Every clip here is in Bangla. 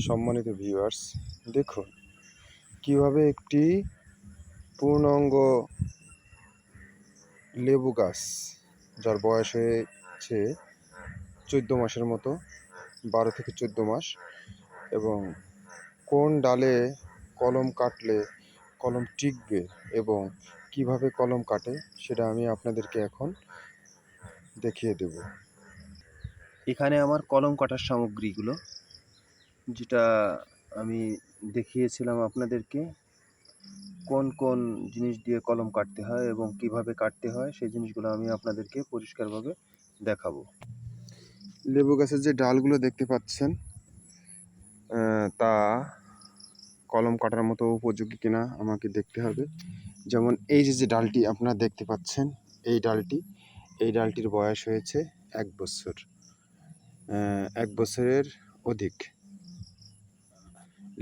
সম্মানিত ভিউয়ার্স, দেখুন কিভাবে একটি পূর্ণাঙ্গ লেবু গাছ, যার বয়স হয়েছে 14 মাসের মতো, 12 থেকে 14 মাস, এবং কোন ডালে কলম কাটলে কলম টিকবে এবং কিভাবে কলম কাটে সেটা আমি আপনাদেরকে এখন দেখিয়ে দেব। এখানে আমার কলম কাটার সামগ্রীগুলো, যেটা আমি দেখিয়েছিলাম আপনাদেরকে, কোন কোন জিনিস দিয়ে কলম কাটতে হয় এবং কিভাবে কাটতে হয় সেই জিনিসগুলো আমি আপনাদেরকে পরিষ্কারভাবে দেখাবো। লেবু গাছের যে ডালগুলো দেখতে পাচ্ছেন, তা কলম কাটার মতো উপযোগী কিনা আমাকে দেখতে হবে। যেমন এই যে ডালটি আপনারা দেখতে পাচ্ছেন, এই ডালটির বয়স হয়েছে 1 বছর, 1 বছরের অধিক।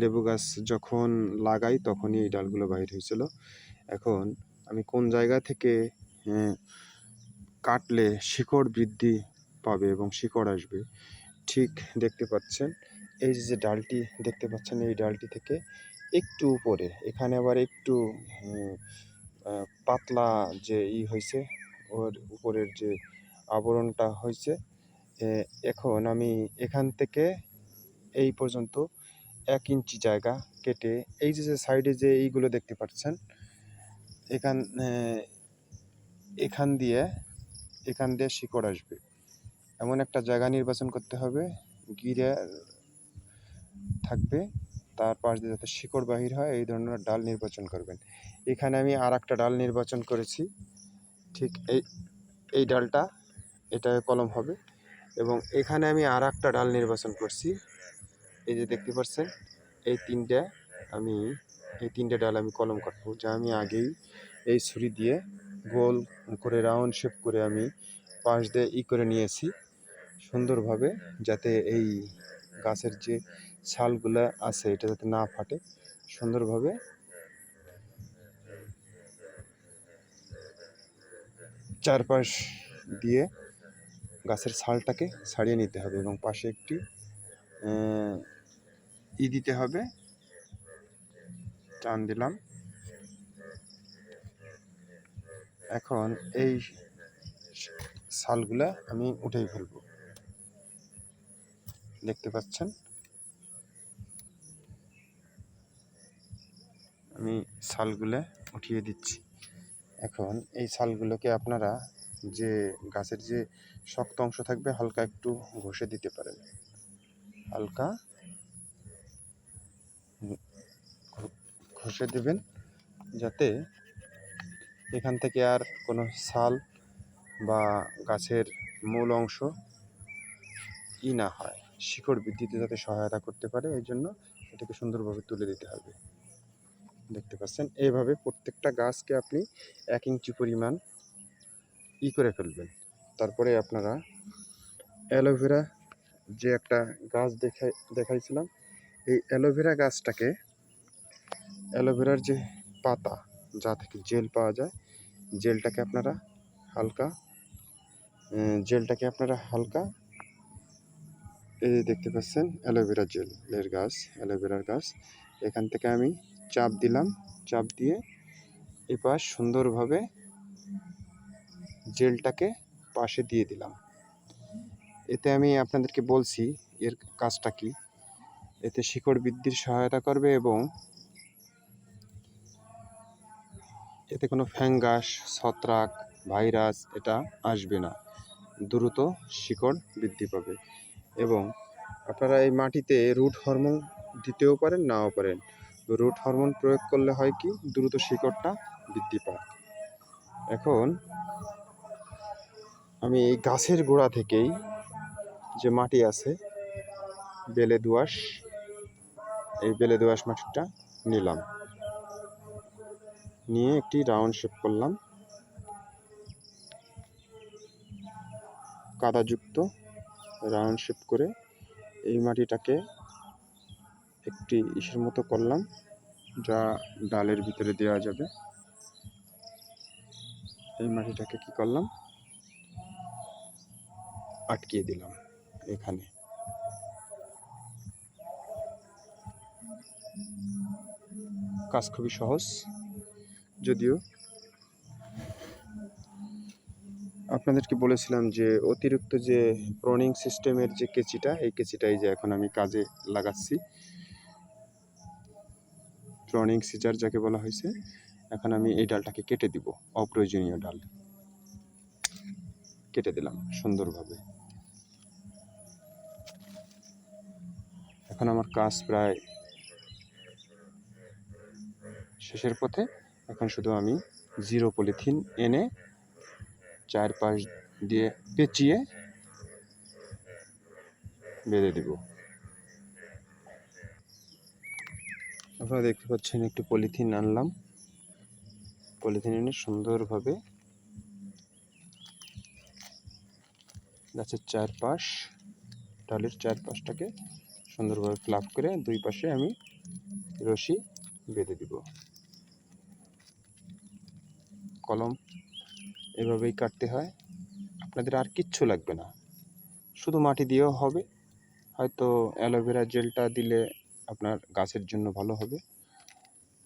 লেবু গাছ যখন লাগাই তখনই এই ডালগুলো বাইর হয়েছিল। এখন আমি কোন জায়গা থেকে কাটলে শিকড় বৃদ্ধি পাবে এবং শিকড় আসবে, ঠিক দেখতে পাচ্ছেন এই যে ডালটি দেখতে পাচ্ছেন, এই ডালটি থেকে একটু উপরে, এখানে আবার একটু পাতলা যে হয়েছে, ওর উপরের যে আবরণটা হয়েছে। এখন আমি এখান থেকে এই পর্যন্ত 1 ইঞ্চি জায়গা কেটে, এই যে সাইডে যে এইগুলো দেখতে পাচ্ছেন, এখান দিয়ে শিকড় আসবে এমন একটা জায়গা নির্বাচন করতে হবে, ঘিরে থাকবে, তার পাশ দিয়ে যাতে শিকড় বাহির হয় এই ধরনের ডাল নির্বাচন করবেন। এখানে আমি আর একটা ডাল নির্বাচন করেছি, ঠিক এই ডালটা, এটা কলম হবে। এবং এখানে আমি আর একটা ডাল নির্বাচন করছি, এই যে দেখতে পাচ্ছেন, এই তিনটে ডাল আমি কলম কাটবো, যা আমি আগেই এই ছুরি দিয়ে গোল করে রাউন্ড শেপ করে আমি পাশ দিয়ে করে নিয়েছি সুন্দরভাবে, যাতে এই গাছের যে ছালগুলো আছে এটা যাতে না ফাটে, সুন্দরভাবে চারপাশ দিয়ে গাছের ছালটাকে ছাড়িয়ে নিতে হবে এবং পাশে একটি দিতে হবে, টান দিলাম। এখন এই ছালগুলা আমি উঠেই ফেলবো, দেখতে পাচ্ছেন আমি ছালগুলা উঠিয়ে দিচ্ছি। এখন এই ছালগুলোকে আপনারা যে গাছের যে শক্ত অংশ থাকবে হালকা একটু ঘষে দিতে পারেন, হালকা ঘষে দেবেন, যাতে এখান থেকে আর কোনো ছাল বা গাছের মূল অংশ না হয়, শিকড় বৃদ্ধিতে যাতে সহায়তা করতে পারে, এই জন্য এটাকে সুন্দরভাবে তুলে দিতে হবে। দেখতে পাচ্ছেন এইভাবে প্রত্যেকটা গাছকে আপনি 1 ইঞ্চি পরিমাণ করে ফেলবেন। তারপরে আপনারা অ্যালোভেরা যে একটা গাছ দেখাইছিলাম, এই অ্যালোভেরার যে পাতা, যা থেকে জেল পাওয়া যায়, জেলটাকে আপনারা হালকা এই দেখতে পাচ্ছেন অ্যালোভেরার গাছ, এখান থেকে আমি চাপ দিলাম, চাপ দিয়ে এপাশ সুন্দরভাবে জেলটাকে পাশে দিয়ে দিলাম। এতে আমি আপনাদেরকে বলছি এর কাজটা কি, এতে শিকড় বৃদ্ধির সহায়তা করবে এবং এতে কোনো ফ্যাঙ্গাস, ছত্রাক, ভাইরাস এটা আসবে না, দ্রুত শিকড় বৃদ্ধি পাবে। এবং আপনারা এই মাটিতে রুট হরমোন দিতেও পারেন, নাও পারেন। রুট হরমোন প্রয়োগ করলে হয় কি, দ্রুত শিকড়টা বৃদ্ধি পায়। এখন আমি এই গাছের গোড়া থেকেই যে মাটি আছে, বেলে দোআঁশ, এই বেলে দোআঁশ মাটিটা নিলাম, নিয়ে একটি রাউন্ড শেপ করলাম, কাদাযুক্ত রাউন্ড শেপ করে এই মাটিটাকে একটি ইসের মতো করলাম, যা ডালের ভিতরে দেওয়া যাবে। এই মাটিটাকে কি করলাম, আটকিয়ে দিলাম এখানে। কাজ খুবই সহজ, যদিও আপনাদেরকে বলেছিলাম যে অতিরিক্ত যে প্রনিং সিস্টেমের যে কেচিটা, এই কেচিটাই যে এখন আমি কাজে লাগাচ্ছি। প্রনিং সিজার যাকে বলা হয়েছে, এখন আমি এই ডালটাকে কেটে দিব, অপ্রয়োজনীয় ডাল কেটে দিলাম সুন্দরভাবে। এখন আমার কাজ প্রায় শেষের পথে। এখন শুধু আমি জিরো পলিথিন এনে চারপাশ দিয়ে পেঁচিয়ে বেঁধে দিব। আপনারা দেখতে পাচ্ছেন একটু পলিথিন আনলাম, পলিথিন এনে সুন্দরভাবে গাছের চারপাশ, ডালের চারপাশটাকে সুন্দরভাবে প্লাগ করে দুই পাশে আমি রশি বেঁধে দিব। কলম এভাবেই কাটতে হয়, আপনাদের আর কিচ্ছু লাগবে না, শুধু মাটি দিয়েও হবে। হয়তো অ্যালোভেরা জেলটা দিলে আপনার গাছের জন্য ভালো হবে,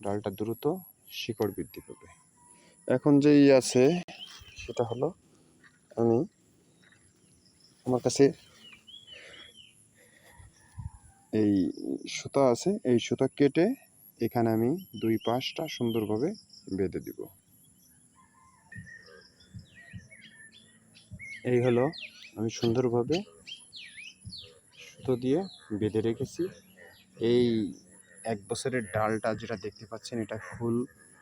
ডালটা দ্রুত শিকড় বৃদ্ধি পাবে। এখন যেই আছে সেটা হলো, আমার কাছে এই সুতা আছে, এই সুতা কেটে এখানে আমি দুই পাশটা সুন্দরভাবে বেঁধে দিব। এই হলো, আমি সুন্দরভাবে সুতো দিয়ে বেঁধে রেখেছি। এই 1 বছরের ডালটা যেটা দেখতে পাচ্ছেন, এটা ফুল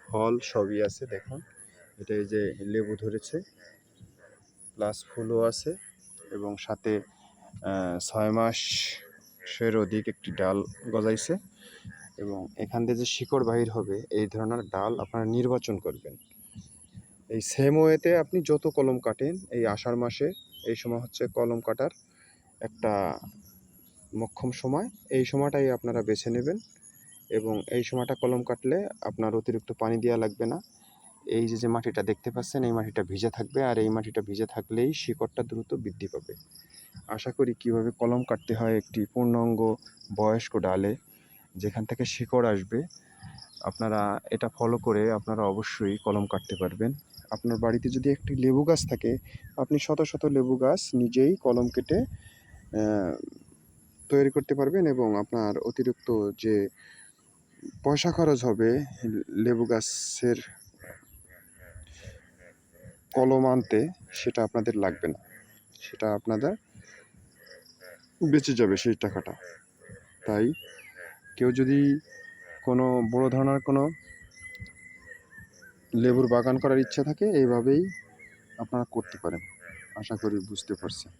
ফল সবই আছে। দেখুন, এটা এই যে লেবু ধরেছে, প্লাস ফুলও আছে, এবং সাথে 6 মাসের অধিক একটি ডাল গজাইছে। এবং এখান থেকে যে শিকড় বাহির হবে, এই ধরনের ডাল আপনারা নির্বাচন করবেন। এই সেম ওয়েতে আপনি যত কলম কাটেন, এই আষাঢ় মাসে এই সময় হচ্ছে কলম কাটার একটা মোক্ষম সময়, এই সময়টাই আপনারা বেছে নেবেন। এবং এই সময়টা কলম কাটলে আপনার অতিরিক্ত পানি দেওয়া লাগবে না। এই যে মাটিটা দেখতে পাচ্ছেন, এই মাটিটা ভিজে থাকবে, আর এই মাটিটা ভিজে থাকলেই শিকড়টা দ্রুত বৃদ্ধি পাবে। আশা করি কিভাবে কলম কাটতে হয় একটি পূর্ণাঙ্গ বয়স্ক ডালে, যেখান থেকে শিকড় আসবে, আপনারা এটা ফলো করে আপনারা অবশ্যই কলম কাটতে পারবেন। আপনার বাড়িতে যদি একটি লেবু গাছ থাকে, আপনি শত শত লেবু গাছ নিজেই কলম কেটে তৈরি করতে পারবেন, এবং আপনার অতিরিক্ত যে পয়সা খরচ হবে লেবু গাছের কলম আনতে, সেটা আপনাদের লাগবে না, সেটা আপনাদের বেঁচে যাবে সেই টাকাটা। তাই কেউ যদি কোনো বড় ধরনের কোনো লেবুর বাগান করার ইচ্ছা থাকে, এইভাবেই আপনারা করতে পারেন। আশা করি বুঝতে পারছেন।